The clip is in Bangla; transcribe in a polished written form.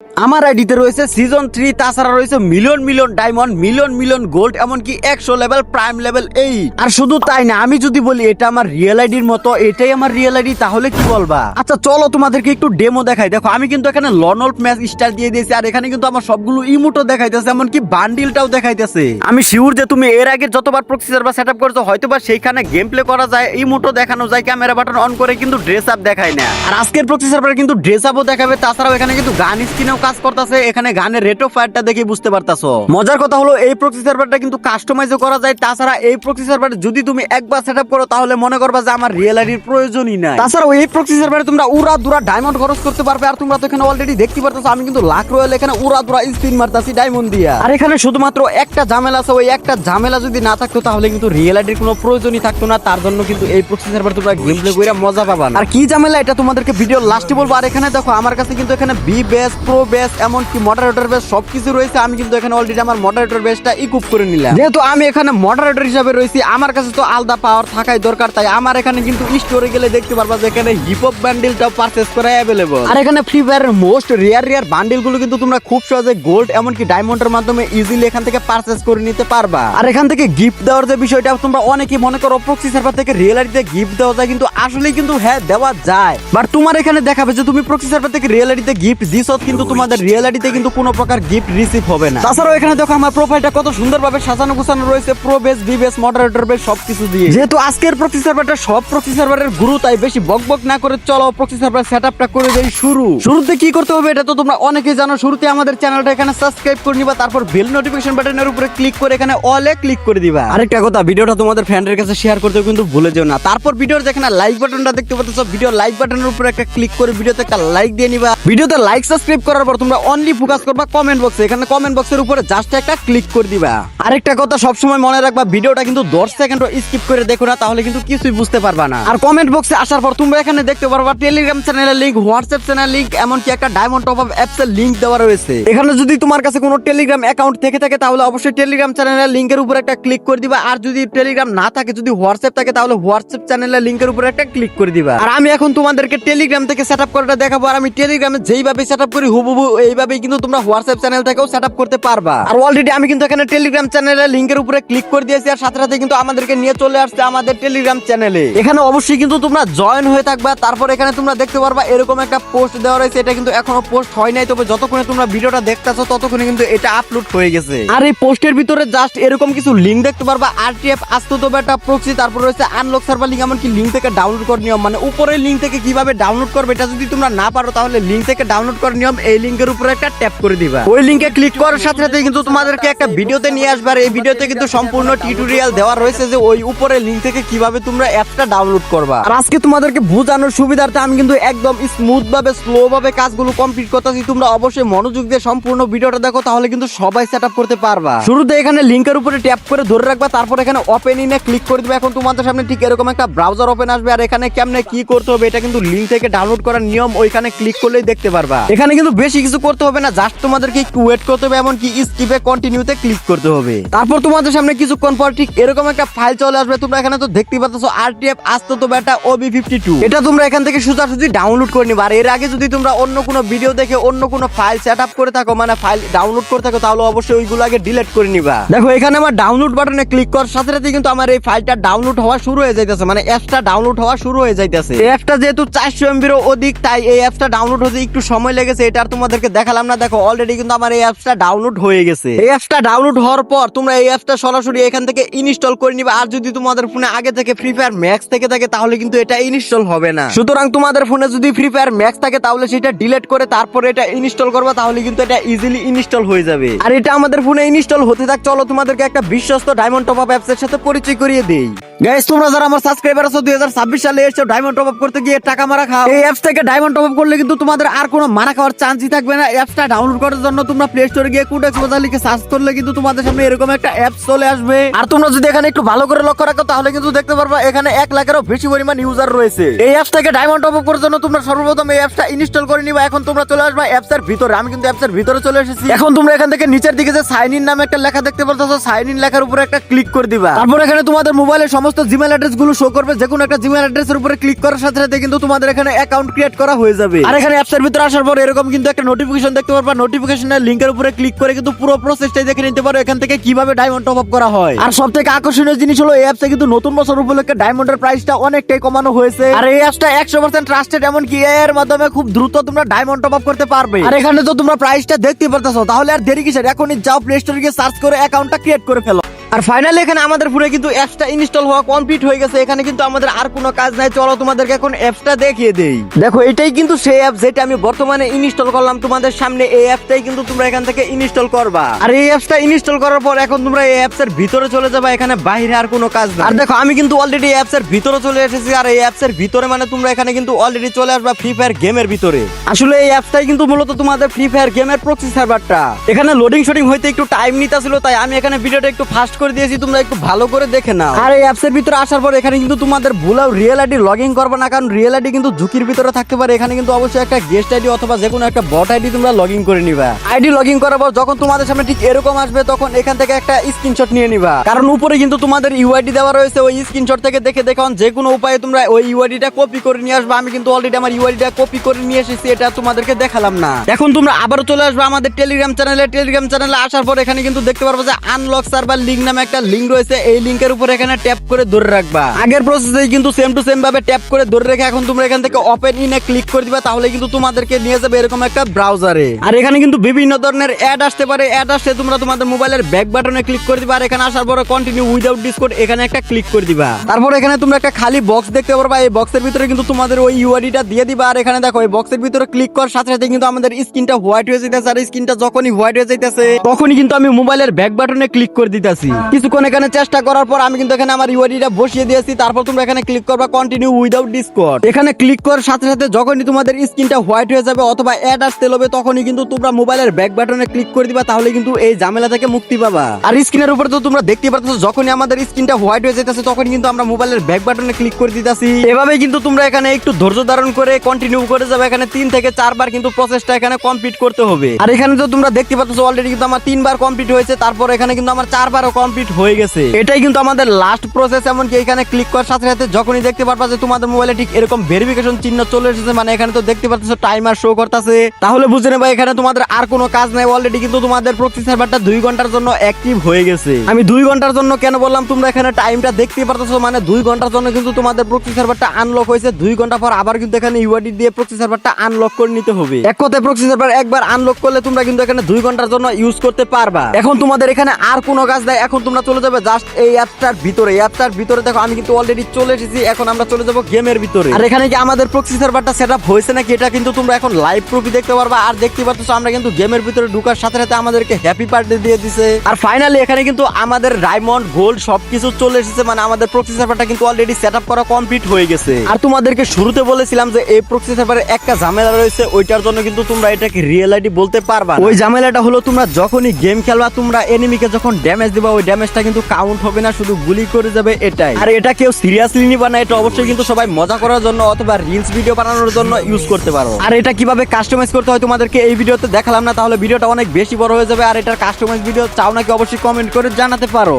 আমার আইডিতে রয়েছে সিজন 3, তাছাড়া রয়েছে million million diamond, million million gold, এমনকি 100 লেভেল প্রাইম লেভেল 8। আর শুধু তাই না, আমি যদি বলি এটা আমার রিয়েল আইডির মতো, এটাই আমার রিয়েল আইডি, তাহলে কি বলবা? আচ্ছা চলো তোমাদেরকে একটু ডেমো দেখাই। দেখো আমি কিন্তু এখানে লনল্ট ম্যাচ স্টার দিয়ে দিয়েছি, আর এখানে কিন্তু আমার সবগুলো ইমোটও দেখাইতেছে, এমনকি বান্ডিলটাও দেখাইতেছে। আমি শিওর যে তুমি এর আগে যতবার প্রক্সি সার্ভার সেটআপ করছো হয়তোবা সেইখানে গেম প্লে করা যায়, ইমোটও দেখানো যায়, ক্যামেরা বাটন অন করে, কিন্তু ড্রেস আপ দেখায় না। আর আজকের প্রক্সি সার্ভারে কিন্তু ড্রেস আপও দেখাবে, তাছাড়াও এখানে কিন্তু গান স্কিনেও কাজ করতেছে। এখানে গানের রেট অফ ফায়ারটা দেখে বুঝতে পারতাছো। মজার কথা হলো এই প্রক্সি সার্ভারটা কিন্তু কাস্টমাইজও করা যায়। তাছাড়া এই প্রক্সি সার্ভারে যদি তুমি একবার সেটআপ করো তাহলে মনে করবা যে আমার রিয়েল আইডির প্রয়োজনই নাই। তাছাড়া এই প্রক্সি সার্ভারে তোমরা উড়া দুরা ডায়মন্ড খরচ করতে পারবে। আর তোমরা তো এখানে অলরেডি দেখতে পারতেছো আমি কিন্তু লাখ রয়েল এখানে উড়া দুরা স্পিন মারতাছি ডায়মন্ড দিয়া। আর এখানে শুধুমাত্র একটা ঝামেলা আছে, ওই একটা ঝামেলা যদি না থাকতো তাহলে কিন্তু রিয়েল আইডির কোনো প্রয়োজনই থাকতো না। তার জন্য কিন্তু এই প্রক্সি সার্ভার তোমরা গেম প্লে কইরা মজা পাবা না। আর কি ঝামেলা এটা তোমাদেরকে ভিডিও লাস্টে বলবো। আর এখানে দেখো আমার কাছে কিন্তু এখানে বি বেস, প্রো বেস, এমনকি মডারেটর বেস সবকিছু রয়েছে। আমি কিন্তু এখানে অলরেডি আমার মডারেটর বেসটা ইকুইপ করে নিলাম। যেহেতু আমি এখানে মডারেটর হিসেবে রয়েছি, আমার কাছে তো আলাদা পাওয়ার থাকাই দরকার। তাই আমার এখানে কিন্তু স্টোরে গেলে দেখতে পারবা যে এখানে হিপ হপ বান্ডিলটা পারচেজ করা अवेलेबल। আর এখানে ফ্রি ফায়ারের মোস্ট রিয়ার বান্ডিল গুলো কিন্তু তোমরা খুব সহজে গোল্ড এমনকি ডায়মন্ডের মাধ্যমে ইজিলি এখান থেকে পারচেজ করে নিতে পারবা। আর এখান থেকে গিফট দেওয়ার যে বিষয়টা তোমরা অনেকেই মনে করো প্রক্সি সার্ভার থেকে রিয়েল আইডিতে গিফট দেওয়া যায়, কিন্তু আসলে কিন্তু হ্যাঁ দেওয়া যায়। বাট তোমার এখানে দেখাবে যে তুমি প্রক্সি সার্ভার থেকে রিয়েল আইডিতে গিফট দিছো, কিন্তু তোমাদের রিয়েল আইডিতে কিন্তু কোনো প্রকার গিফট রিসিভ হবে না। তাছাড়াও এখানে দেখো আমার প্রোফাইলটা কত সুন্দরভাবে সাজানো গোছানো রয়েছে, pro base, B base, moderator base সবকিছু দিয়ে। যেহেতু আজকের প্রক্সি সার্ভারটা সব প্রক্সি সার্ভারের গুরু, তাই বেশি বকবক না করে চলো প্রক্সি সার্ভার সেটআপটা করে দেই শুরু। শুরুতে কি করতে হবে এটা তো তোমরা অনেকেই জানো। শুরুতে আমাদের চ্যানেলটা এখানে সাবস্ক্রাইব করে নিবা, তারপর বেল নোটিফিকেশন বাটনের উপরে ক্লিক করে এখানে অলে ক্লিক করে দিবা। আরেকটা কথা, ভিডিওটা তোমাদের ফ্রেন্ডের কাছে শেয়ার করতে কিন্তু ভুলে যেও না। তারপর ভিডিওর যেখানে লাইক বাটনটা দেখতে পাচ্ছ, ভিডিও লাইক বাটনের উপরে একটা ক্লিক করে ভিডিওতে একটা লাইক দিয়ে নিবা। ভিডিওতে লাইক সাবস্ক্রাইব করার পর তোমরা অনলি ফোকাস করবা কমেন্ট বক্সে। এখানে কমেন্ট বক্সের উপরে জাস্ট একটা ক্লিক করে দিবা। আরেকটা কথা সবসময় মনে রাখবা, ভিডিওটা কিন্তু 10 সেকেন্ড স্কিপ করে দেখো না, তাহলে কিন্তু কিছুই বুঝতে পারবা না। আর কমেন্ট বক্সে আসার পর তোমরা এখানে দেখতে পারবা টেলিগ্রাম চ্যানেলের লিংক, হোয়াটসঅ্যাপ চ্যানেল লিংক, এমনকি একটা ডায়মন্ড টপ আপ অ্যাপস এর লিংক দেওয়া রয়েছে। এখানে যদি তোমার কাছে কোনো টেলিগ্রাম অ্যাকাউন্ট থেকে থাকে তাহলে অবশ্যই টেলিগ্রাম চ্যানেলের লিংকের উপরে একটা ক্লিক করে দিবা। আর যদি টেলিগ্রাম না থাকে, যদি হোয়াটসঅ্যাপ থাকে, তাহলে হোয়াটসঅ্যাপ চ্যানেলের লিংকের উপরে একটা ক্লিক করে দিবা। আর আমি এখন তোমাদেরকে টেলিগ্রাম থেকে সেটআপ করাটা দেখাবো। আর আমি টেলিগ্রামে যেইভাবে সেটআপ করি হুবহু এইভাবেই কিন্তু তোমরা হোয়াটসঅ্যাপ চ্যানেল থেকেও সেটআপ করতে পারবা। আর অলরেডি আমি কিন্তু এখানে টেলিগ্রাম চ্যানেলের লিংকের উপরে ক্লিক করে দিয়েছি, আর সাথে সাথে কিন্তু আমাদেরকে নিয়ে চলে আসছে আমাদের টেলিগ্রাম চ্যানেলে। এখানে অবশ্যই কিন্তু তোমরা জয়েন হয়ে থাকবা। তারপর এখানে তোমরা দেখতে পারবা এরকম একটা পোস্ট দেওয়া রয়েছে। এটা কিন্তু এখনো পোস্ট হয় নাই, তবে যতক্ষণে তোমরা ভিডিওটা দেখতেছো ততক্ষণে কিন্তু এটা আপলোড হয়ে গেছে। আর এই পোস্টের ভিতরে জাস্ট এরকম কিছু লিংক দেখতে পারবা, আরটিএফ আস্তো বেটা প্রক্সি, তারপর রয়েছে আনলক সার্ভার লিংক, এমনকি লিংক থেকে ডাউনলোড করার নিয়ম। মানে উপরের লিংক থেকে কিভাবে ডাউনলোড করবে এটা যদি তোমরা না পারো তাহলে লিংক থেকে ডাউনলোড করার নিয়ম, এই লিংকের উপরে একটা ট্যাপ করে দিবা। ওই লিংকে ক্লিক করার সাথে সাথে কিন্তু তোমাদেরকে একটা ভিডিওতে নিয়ে আসবে। আর এই ভিডিওতে কিন্তু সম্পূর্ণ টিউটোরিয়াল দেওয়া রয়েছে যে ওই উপরের লিংক থেকে কিভাবে তোমরা অ্যাপটা ডাউনলোড করবা। আর আজকে তোমাদেরকে বোঝানোর সুবিধার্থে আমি কিন্তু একদম স্মুথ ভাবে স্লো ভাবে কাজগুলো কমপ্লিট করতেছি। তোমরা অবশ্যই মনোযোগ দিয়ে সম্পূর্ণ ভিডিওটা দেখো, তাহলে কিন্তু সবাই সেটআপ করতে পারবা। শুরুতে এখানে লিংকের উপরে ট্যাপ করে ধরে রাখবা, তারপর এখানে ওপেন ইনে ক্লিক করে দিবা। এখন তোমাদের সামনে ঠিক এরকম একটা ব্রাউজার ওপেন আসবে। আর এখানে কেমনে কি করতে হবে এটা কিন্তু লিংক থেকে ডাউনলোড করার নিয়ম ওইখানে ক্লিক করলেই দেখতে পারবা। এখানে কিন্তু বেশি কিছু করতে হবে না, জাস্ট তোমাদেরকে একটু ওয়েট করতে হবে, এমনকি স্কিপে কন্টিনিউতে ক্লিক করতে হবে। তারপর তোমাদের সামনে কিছুক্ষণ পর ঠিক এরকম একটা ফাইল চলে আসবে। তোমরা এখানে তো দেখতেই পাচ্ছো আরটিএফ আস্তো বেটা OB52। এটা তোমরা এখান থেকে সোজাসুজি ডাউনলোড করে নিবা। আর এর আগে যদি তোমরা অন্য কোনো ভিডিও দেখে অন্য কোনো ফাইল সেটআপ করে থাকো, মানে ফাইল ডাউনলোড করে থাকো, তাহলে অবশ্যই ওইগুলো আগে ডিলিট করে নিবা। দেখো এখানে আমার ডাউনলোড বাটনে ক্লিক করার সাথে সাথে কিন্তু আমার এই ফাইলটা ডাউনলোড হওয়া শুরু হয়ে যাইতেছে, মানে অ্যাপসটা ডাউনলোড হওয়া শুরু হয়ে যাইতেছে। এই অ্যাপসটা যেহেতু 400 MB এর অধিক, তাই এই অ্যাপসটা ডাউনলোড হতে একটু সময় লেগেছে। এটা আর তোমাদেরকে দেখালাম না। দেখো অলরেডি কিন্তু আমার এই অ্যাপসটা ডাউনলোড হয়ে গেছে। এই অ্যাপসটা ডাউনলোড হওয়ার পর তোমরা এই অ্যাপসটা সরাসরি এখান থেকে ইনস্টল করে নিবা। আর যদি তোমাদের ফোনে আগে থেকে ফ্রি ফায়ার ম্যাক্স থেকে থাকে তাহলে কিন্তু এটা ইনস্টল হবে না। সুতরাং তোমাদের ফোনে যদি ফ্রি ফায়ার ম্যাক্স থাকে তাহলে সেটা ডিলিট করে তারপরে এটা ইনস্টল করবা, তাহলে কিন্তু এটা ইজিলি ইনস্টল হয়ে যাবে। আর এটা আমাদের ফোনে ইনস্টল হতে থাক। চলো তোমাদেরকে একটা বিশ্বস্ত ডায়মন্ড টপ আপ অ্যাপস এর সাথে পরিচয় করিয়ে দেই। গাইস তোমরা যারা আমার সাবস্ক্রাইবার আছো 2026 সালে এসে ডায়মন্ড টপ আপ করতে গিয়ে টাকা মারা খাও, এই অ্যাপস থেকে ডায়মন্ড টপ আপ করলে কিন্তু তোমাদের আর কোনো মারা খাওয়ার চান্সই থাকবে না। অ্যাপসটা ডাউনলোড করার জন্য তোমরা প্লে স্টোরে গিয়ে কোডেক্স বাজার লিখে সার্চ করলে কিন্তু তোমাদের সামনে এরকম একটা অ্যাপস চলে আসবে। আর তোমরা যদি এখানে একটু ভালো করে লক্ষ্য রাখো তাহলে কিন্তু দেখতে পারবা এখানে 1 লাখেরও বেশি পরিমাণ ইউজার রয়েছে। এই অ্যাপস থেকে ডায়মন্ড টপ আপ করার জন্য তোমরা সর্বপ্রথম এই অ্যাপসটা ইনস্টল করে নিবা। এখন তোমরা চলে আসবা অ্যাপস এর ভিতরে। আমি কিন্তু অ্যাপস এর ভিতরে চলে এসেছি। এখন তোমরা এখান থেকে নিচের দিকে যে সাইন ইন নামে একটা লেখা দেখতে পারতেছো, সাইন ইন লেখার উপরে একটা ক্লিক করে দিবা। তারপর এখানে তোমাদের মোবাইলের সমস্ত সমস্ত জিমেল অ্যাড্রেস গুলো শো করবে। যে কোনো একটা জিমেল অ্যাড্রেসের উপরে ক্লিক করার সাথে সাথে কিন্তু তোমাদের এখানে অ্যাকাউন্ট ক্রিয়েট করা হয়ে যাবে। আর এখানে অ্যাপসের ভিতরে আসার পর এরকম কিন্তু একটা নোটিফিকেশন দেখতে পারবা। নোটিফিকেশনের লিংকের উপরে ক্লিক করে কিন্তু পুরো প্রসেসটাই দেখে নিতে পারো এখান থেকে কিভাবে ডায়মন্ড টপ আপ করা হয়। আর সবথেকে আকর্ষণীয় জিনিস হলো এই অ্যাপসে কিন্তু নতুন বছর উপলক্ষে ডায়মন্ডের প্রাইসটা অনেকটাই কমানো হয়েছে। আর এই অ্যাপসটা 100% ট্রাস্টেড, এমনকি এর মাধ্যমে খুব দ্রুত তোমরা ডায়মন্ড টপ আপ করতে পারবে। আর এখানে তো তোমরা প্রাইসটা দেখতে পারতেছো, তাহলে আর দেরি কিসের, এখনই যাও প্লে স্টোরে গিয়ে সার্চ করে অ্যাকাউন্টটা ক্রিয়েট করে ফেলো। আর ফাইনালি এখানে আমাদের পুরো কিন্তু অ্যাপসটা ইনস্টল হওয়া কমপ্লিট হয়ে গেছে। এখানে কিন্তু আমাদের আর কোনো কাজ নাই, চলো তোমাদেরকে এখন অ্যাপসটা দেখিয়ে দেই। দেখো এটাই কিন্তু সেই অ্যাপ যেটা আমি বর্তমানে ইনস্টল করলাম তোমাদের সামনে। এই অ্যাপটাই কিন্তু তোমরা এখান থেকে ইনস্টল করবা। আর এই অ্যাপসটা ইনস্টল করার পর এখন তোমরা এই অ্যাপসের ভিতরে চলে যাবা, এখানে বাইরে আর কোনো কাজ নাই। আর দেখো আমি কিন্তু অলরেডি অ্যাপসের ভিতরে চলে এসেছি। আর এই অ্যাপসের ভিতরে মানে তোমরা এখানে কিন্তু অলরেডি চলে আসবা ফ্রি ফায়ার গেমের ভিতরে। আসলে এই অ্যাপসটাই কিন্তু মূলত তোমাদের ফ্রি ফায়ার গেমের প্রক্সি সার্ভারটা। এখানে লোডিং শোডিং হইতে একটু টাইম নিতেছিল, তাই আমি এখানে ভিডিওটা একটু ফাস্ট করে দিয়েছি, তোমরা একটু ভালো করে দেখে নাও। আর এই অ্যাপসের ভিতরে আসার পর এখানে কিন্তু তোমাদের ভুলাও রিয়েল আইডি লগ ইন করবে না, কারণ রিয়েল আইডি কিন্তু ঝুঁকির ভিতরে থাকতে পারে। এখানে কিন্তু অবশ্যই একটা গেস্ট আইডি অথবা যে কোনো একটা বট আইডি তোমরা লগ ইন করে নিবা। আইডি লগ ইন করার পর যখন তোমাদের সামনে ঠিক এরকম আসবে তখন এখান থেকে একটা স্ক্রিনশট নিয়ে নিবা, কারণ উপরে কিন্তু তোমাদের ইউআইডি দেওয়া রয়েছে। ওই স্ক্রিনশট থেকে দেখে দেখুন যে কোনো উপায়ে তোমরা ওই ইউআইডিটা কপি করে নিয়ে আসবে। আমি কিন্তু অলরেডি আমার ইউআইডিটা কপি করে নিয়ে এসেছি, এটা তোমাদেরকে দেখালাম না। এখন তোমরা আবারও চলে আসবে আমাদের টেলিগ্রাম চ্যানেলে। টেলিগ্রাম চ্যানেলে আসার পর এখানে কিন্তু দেখতে পারবে যে আনলক সার্ভার লিংক নামে একটা লিংক রয়েছে। এই লিংকের উপরে এখানে ট্যাপ করে ধরে রাখবা। আগের প্রসেসে কিন্তু সেম টু সেম ভাবে ট্যাপ করে ধরে রেখে এখন তোমরা এখান থেকে ওপেন ইনে ক্লিক করে দিবা, তাহলে কিন্তু তোমাদেরকে নিয়ে যাবে এরকম একটা ব্রাউজারে। আর এখানে কিন্তু বিভিন্ন ধরনের অ্যাড আসতে পারে। অ্যাড আসলে তোমরা তোমাদের মোবাইলের ব্যাক বাটনে ক্লিক করে দিবা। আর এখানে আসার পর কন্টিনিউ উইদাউট ডিসকোড এখানে একটা ক্লিক করে দিবা। তারপর এখানে তোমরা একটা খালি বক্স দেখতে পারবা। এই বক্সের ভিতরে কিন্তু তোমাদের ওই ইউআইডিটা দিয়ে দিবা। আর এখানে দেখো এই বক্সের ভিতরে ক্লিক করার সাথে সাথে কিন্তু আমাদের স্ক্রিনটা হোয়াইট হয়ে যাইতেছে। আর স্ক্রিনটা যখনই হোয়াইট হয়ে যাইতেছে তখনই কিন্তু আমি মোবাইলের ব্যাক বাটনে ক্লিক করে দিতেছি। কিছুক্ষণ এখানে চেষ্টা করার পর আমি কিন্তু এখানে আমার ইউআইডিটা বসিয়ে দিয়েছি। তারপর তোমরা এখানে ক্লিক করবা কন্টিনিউ উইদাউট ডিসকর্ড। এখানে ক্লিক করার সাথে সাথে যখনই তোমাদের স্ক্রিনটা হোয়াইট হয়ে যাবে অথবা অ্যাড আসতে হবে তখনই কিন্তু তোমরা মোবাইলের ব্যাক বাটনে ক্লিক করে দিবা, তাহলে কিন্তু এই ঝামেলা থেকে মুক্তি পাবা। আর স্ক্রিনের উপরে তো তোমরা দেখতে পাচ্ছ যখনই আমাদের স্ক্রিনটা হোয়াইট হয়ে যাইতেছে তখনই কিন্তু আমরা মোবাইলের ব্যাক বাটনে ক্লিক করে দিতেছি। এভাবে কিন্তু তোমরা এখানে একটু ধৈর্য ধারণ করে কন্টিনিউ করে যাবে। এখানে 3 থেকে 4 বার কিন্তু প্রসেসটা এখানে কমপ্লিট করতে হবে। আর এখানে তো তোমরা দেখতে পাচ্ছ অলরেডি কিন্তু আমার 3 বার কমপ্লিট হয়েছে। তারপর এখানে কিন্তু আমার 4 বারও কমপ্লিট হয়ে গেছে। এটাই কিন্তু আমাদের লাস্ট প্রসেস। এমনকি এখানে ক্লিক করার সাথে সাথে যখনই দেখতে পারবা যে তোমাদের মোবাইলে ঠিক এরকম ভেরিফিকেশন চিহ্ন চলে এসেছে, মানে এখানে তো দেখতে পাচ্ছ টাইমার শো করতেছে, তাহলে বুঝে নেবা এখানে তোমাদের আর কোনো কাজ নাই। অলরেডি কিন্তু তোমাদের প্রক্সি সার্ভারটা 2 ঘন্টার জন্য অ্যাক্টিভ হয়ে গেছে। আমি 2 ঘন্টার জন্য কেন বললাম, তোমরা এখানে টাইমটা দেখতে পারতেছো, মানে 2 ঘন্টার জন্য কিন্তু তোমাদের প্রক্সি সার্ভারটা আনলক হয়েছে। 2 ঘন্টা পর আবার কিন্তু এখানে ইউআইডি দিয়ে প্রক্সি সার্ভারটা আনলক করে নিতে হবে। এক কথায় প্রক্সি সার্ভার একবার আনলক করলে তোমরা কিন্তু এখানে 2 ঘন্টার জন্য ইউজ করতে পারবা। এখন তোমাদের এখানে আর কোনো কাজ নাই। এখন তোমরা চলে যাবে জাস্ট এই অ্যাপটার ভিতরে। অ্যাপটার ভিতরে দেখো আমি কিন্তু অলরেডি চলে এসেছি। এখন আমরা চলে যাব গেমের ভিতরে। আর এখানে কি আমাদের প্রক্সি সার্ভারটা সেটআপ হয়েছে নাকি এটা কিন্তু তোমরা এখন লাইভ প্রুফই দেখতে পারবা। আর দেখতে পাচ্ছ আমরা কিন্তু গেমের ভিতরে ঢোকার সাথে সাথে আমাদেরকে হ্যাপি বার্থডে দিয়ে দিছে। আর ফাইনালি এখানে কিন্তু আমাদের ডায়মন্ড গোল্ড সবকিছু চলে এসেছে, মানে আমাদের প্রক্সি সার্ভারটা কিন্তু অলরেডি সেটআপ করা কমপ্লিট হয়ে গেছে। আর তোমাদেরকে শুরুতে বলেছিলাম যে এই প্রক্সি সার্ভারে একটা ঝামেলা রয়েছে, ওইটার জন্য কিন্তু তোমরা এটাকে রিয়েল আইডি বলতে পারবা না। ওই ঝামেলাটা হলো তোমরা যখনই গেম খেলবা তোমরা এনিমিকে যখন ড্যামেজ দিবা ওই ড্যামেজটা কিন্তু কাউন্ট হবে না, শুধু গুলি করে যাবে এটাই। আর এটা কেউ সিরিয়াসলি নিবা না, এটা অবশ্যই কিন্তু সবাই মজা করার জন্য অথবা রিলস ভিডিও বানানোর জন্য ইউজ করতে পারো। আর এটা কিভাবে কাস্টমাইজ করতে হয় তোমাদেরকে এই ভিডিওতে দেখালাম না, তাহলে ভিডিওটা অনেক বেশি বড় হয়ে যাবে। আর এটার কাস্টমাইজ ভিডিও চাও নাকি অবশ্যই কমেন্ট করে জানাতে পারো।